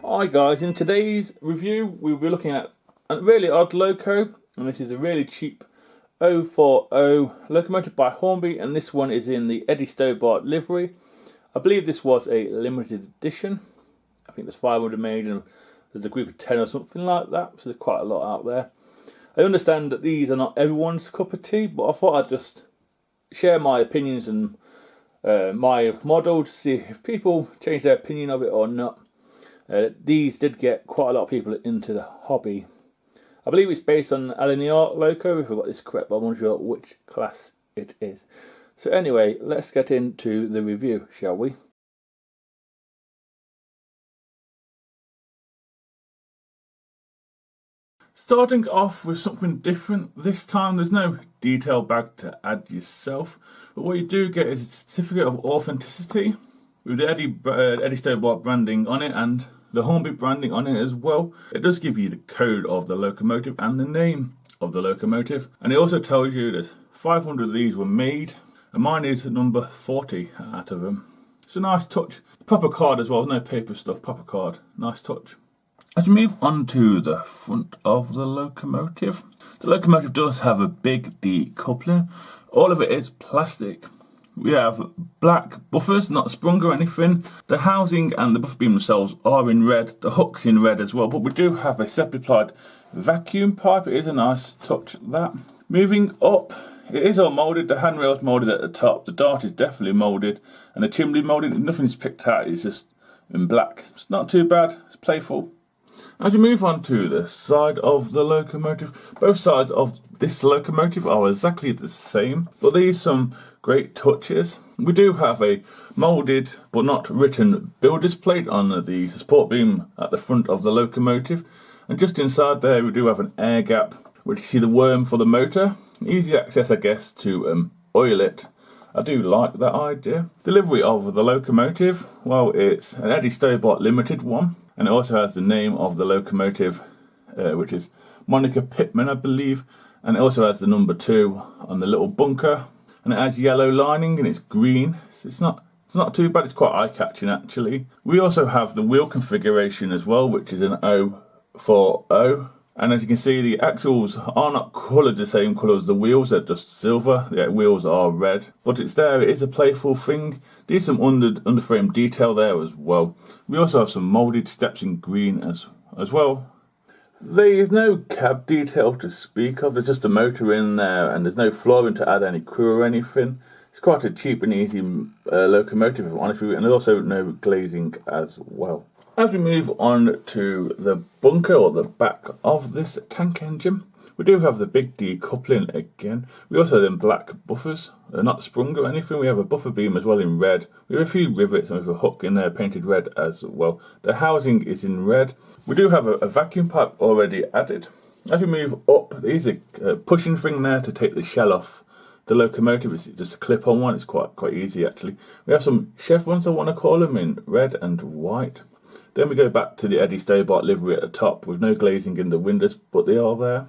Hi guys, in today's review we'll be looking at a really odd loco, and this is a really cheap 040 locomotive by Hornby, and this one is in the Eddie Stobart livery. I believe this was a limited edition. I think there's 500 made and there's a group of 10 or something like that, so there's quite a lot out there. I understand that these are not everyone's cup of tea, but I thought I'd just share my opinions and my model to see if people change their opinion of it or not. These did get quite a lot of people into the hobby. I believe it's based on LOCO, if I got this correct, but I'm not sure which class it is. So anyway, let's get into the review, shall we? Starting off with something different, this time there's no detail bag to add yourself, but what you do get is a certificate of authenticity with the Eddie Stobart branding on it and the Hornby branding on it as well. It does give you the code of the locomotive and the name of the locomotive, and it also tells you that 500 of these were made, and mine is number 40 out of them. It's a nice touch. Proper card as well, no paper stuff, proper card, nice touch. As we move on to the front of the locomotive does have a big decoupling. All of it is plastic. We have black buffers, not sprung or anything. The housing and the buffer beam themselves are in red. The hook's in red as well, but we do have a separately applied vacuum pipe. It is a nice touch, that. Moving up, it is all moulded. The handrail's moulded at the top. The dart is definitely moulded, and the chimney moulded. Nothing's picked out. It's just in black. It's not too bad. It's playful. As we move on to the side of the locomotive, both sides of this locomotive are exactly the same, but these some great touches. We do have a moulded but not written builder's plate on the support beam at the front of the locomotive, and just inside there we do have an air gap, which you see the worm for the motor. Easy access, I guess, to oil it. I do like that idea. Delivery of the locomotive, well, it's an Eddie Stobart limited one. And it also has the name of the locomotive, which is Monica Pittman, I believe. And it also has the number 2 on the little bunker. And it has yellow lining and it's green. So it's not too bad. It's quite eye-catching, actually. We also have the wheel configuration as well, which is an 040. And as you can see, the axles are not coloured the same colour as the wheels. They're just silver. The wheels are red. But it's there. It is a playful thing. There's some underframe detail there as well. We also have some moulded steps in green as well. There is no cab detail to speak of. There's just a motor in there, and there's no flooring to add any crew or anything. It's quite a cheap and easy locomotive, if I'm honest with you. And there's also no glazing as well. As we move on to the bunker, or the back of this tank engine, we do have the big decoupling again. We also have them black buffers. They're not sprung or anything. We have a buffer beam as well in red. We have a few rivets and we have a hook in there painted red as well. The housing is in red. We do have a vacuum pipe already added. As we move up, there's a pushing thing there to take the shell off the locomotive. It's just a clip-on one. It's quite easy, actually. We have some chevrons, I want to call them, in red and white. Then we go back to the Eddie Stobart livery at the top with no glazing in the windows, but they are there.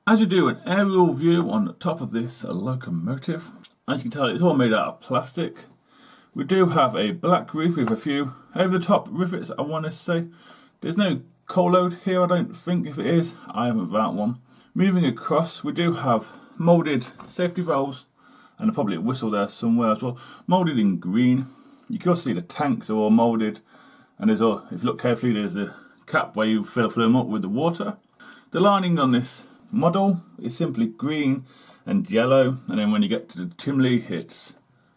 As we do an aerial view on the top of this locomotive, as you can tell, it's all made out of plastic. We do have a black roof with a few over-the-top rivets, I want to say. There's no coal load here, I don't think. If it is, I haven't found one. Moving across, we do have moulded safety valves, and probably a whistle there somewhere as well, moulded in green. You can also see the tanks are all moulded. And if you look carefully, there's a cap where you fill them up with the water. The lining on this model is simply green and yellow, and then when you get to the chimney, it's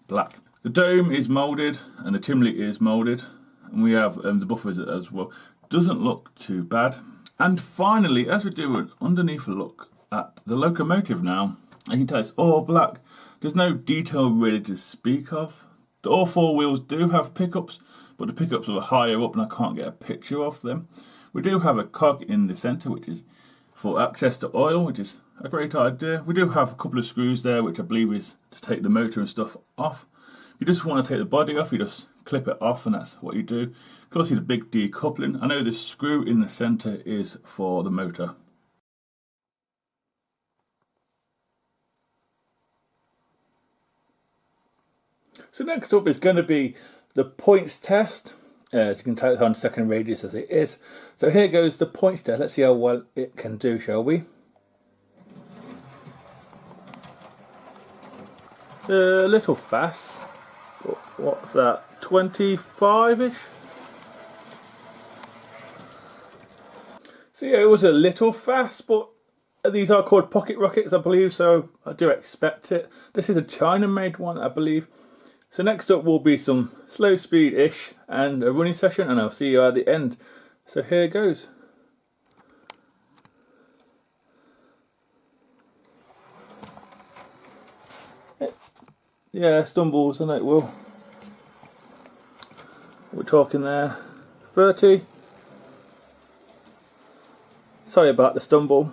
black. The dome is moulded and the chimney is moulded, and we have the buffers as well. Doesn't look too bad. And finally, as we do an underneath look at the locomotive now, you can tell it's all black. There's no detail really to speak of. All 4 wheels do have pickups, but the pickups are higher up and I can't get a picture of them. We do have a cog in the centre, which is for access to oil, which is a great idea. We do have a couple of screws there, which I believe is to take the motor and stuff off. If you just want to take the body off, you just clip it off, and that's what you do. You can also see the big decoupling. I know the screw in the centre is for the motor. So next up is going to be the points test. As you can tell, it's on second radius as it is. So here goes the points there. Let's see how well it can do, shall we? A little fast. What's that? 25-ish? So yeah, it was a little fast, but these are called pocket rockets, I believe, so I do expect it. This is a China-made one, I believe. So next up will be some slow speed-ish and a running session, and I'll see you at the end. So here goes. Yeah, stumbles, and it will. We're talking there 30. Sorry about the stumble.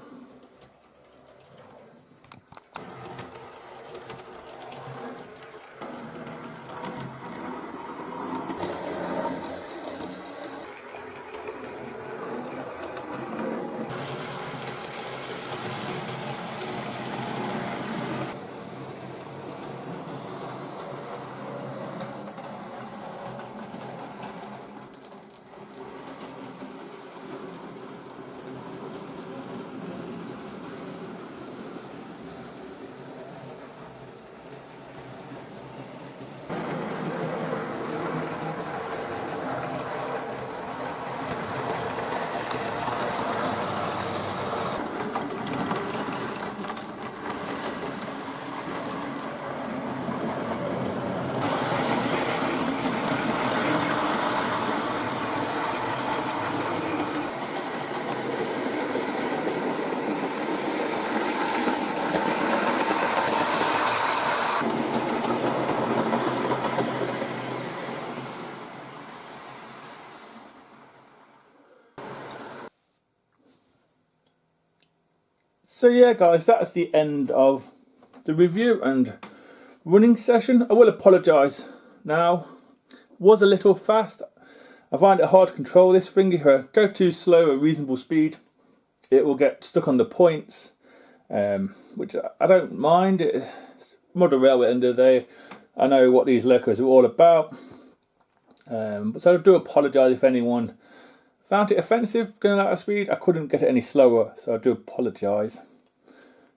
So yeah guys, that's the end of the review and running session. I will apologise now. Was a little fast. I find it hard to control this thing. If I go too slow at reasonable speed, it will get stuck on the points, which I don't mind. It's model railway at the end of the day. I know what these LOCOs are all about. So I do apologise if anyone found it offensive going at that speed. I couldn't get it any slower, so I do apologise.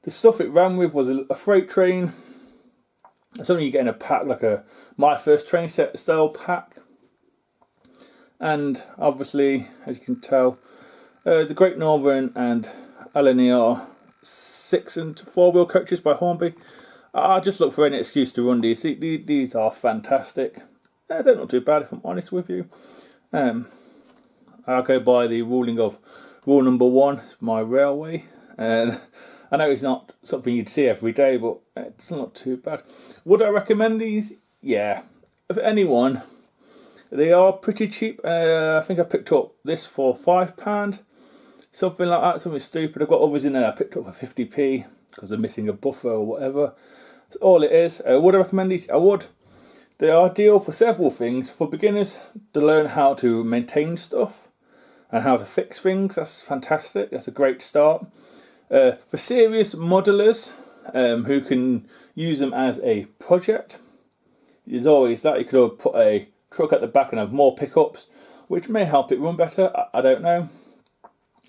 The stuff it ran with was a freight train. Something you get in a pack, like a My First Train Set style pack. And obviously, as you can tell, the Great Northern and LNER 6 and 4 wheel coaches by Hornby. I just look for any excuse to run these. These are fantastic. They're not too bad if I'm honest with you. I'll go by the ruling of rule number 1, my railway. And I know it's not something you'd see every day, but it's not too bad. Would I recommend these? Yeah. If anyone, they are pretty cheap. I think I picked up this for £5. Something like that, something stupid. I've got others in there I picked up for 50p because I'm missing a buffer or whatever. That's all it is. Would I recommend these? I would. They are ideal for several things. For beginners, to learn how to maintain stuff and how to fix things. That's fantastic. That's a great start. For serious modelers who can use them as a project, there's always that. You could put a truck at the back and have more pickups, which may help it run better. I don't know.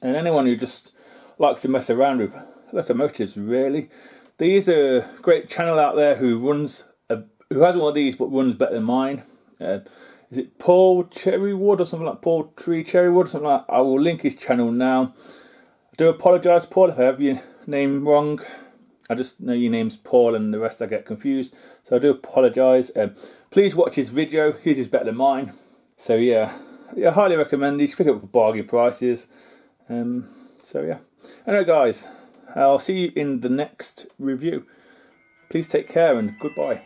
And anyone who just likes to mess around with locomotives, really, there's a great channel out there who who has one of these but runs better than mine. Is it Paul Cherrywood or something like Paul Tree Cherrywood or something like that? I will link his channel now. I do apologise, Paul, if I have your name wrong. I just know your name's Paul and the rest I get confused. So I do apologise. Please watch his video. His is better than mine. So yeah, I highly recommend these. Pick it up for bargain prices. So yeah. Anyway guys, I'll see you in the next review. Please take care and goodbye.